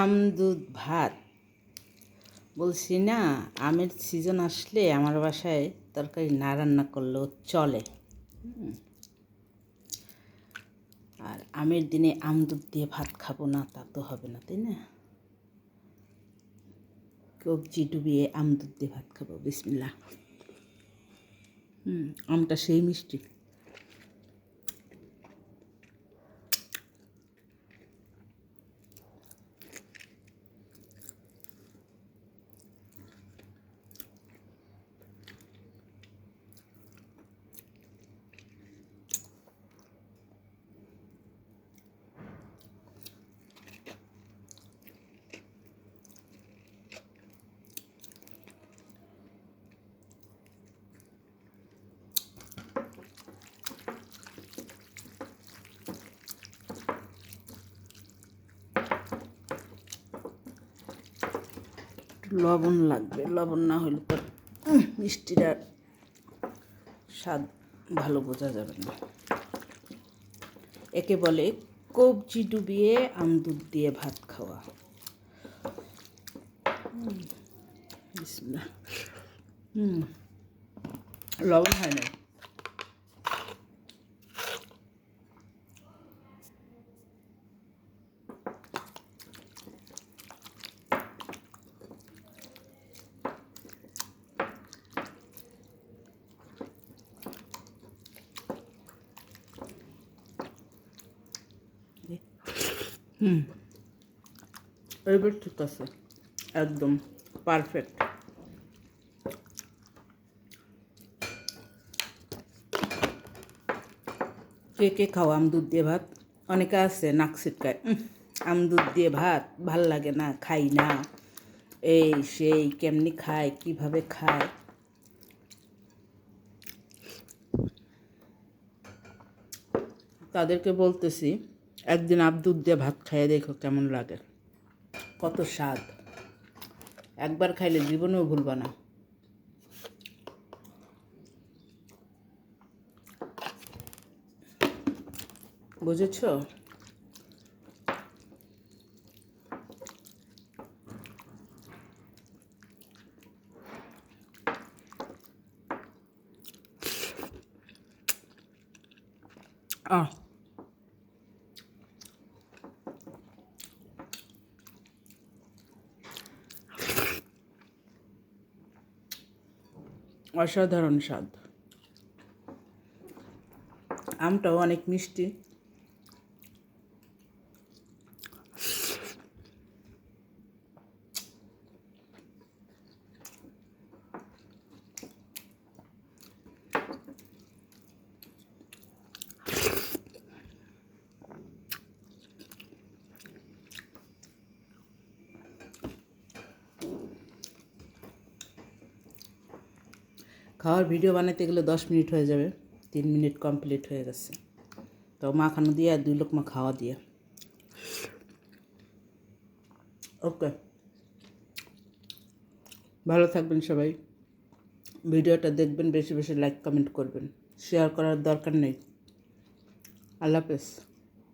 আম দুধ ভাত বলছি না, আমের সিজন আসলে আমার বাসায় তরকারি না রান্না করলেও চলে। আর আমের দিনে আম দুধ দিয়ে ভাত খাবো না তা তো হবে না, তাই না? কবজি ডুবিয়ে আম দুধ দিয়ে ভাত খাবো। বিসমিল্লাহ। আমটা সেই মিষ্টি। লবণ লাগবে, লবণ না হলে তো মিষ্টিটা স্বাদ ভালো বোঝা যাবে না। একে বলে কবজি ডুবিয়ে আম দুধ দিয়ে ভাত খাওয়া। বিসমিল্লাহ। লবণ হয় না। এবার ঠিক আছে, একদম পারফেক্ট। কে কে খাও আম দুধ দিয়ে ভাত? অনেকে আছে নাক ছিটকায়, আম দুধ দিয়ে ভাত ভাল লাগে না, খাই না, এই সেই কেমনি খায়, কিভাবে খায়। তাদেরকে বলতেছি, একদিন আম দুধ দিয়ে ভাত খাইয়ে দেখো কেমন লাগে, কত স্বাদ। একবার খাইলে জীবনেও ভুলবা না। বুঝেছো? অসাধারণ স্বাদ। আমটাও অনেক মিষ্টি। খাওয়ার ভিডিও বানাতে গেলে 10 মিনিট হয়ে যাবে, 3 মিনিট কমপ্লিট হয়ে গেছে। তো মাখানো দিয়ে আর 2 লোকমা খাওয়া দিয়ে। ওকে, ভালো থাকবেন সবাই। ভিডিওটা দেখবেন, বেশি বেশি লাইক কমেন্ট করবেন, শেয়ার করার দরকার নেই। আল্লাহ হাফেজ।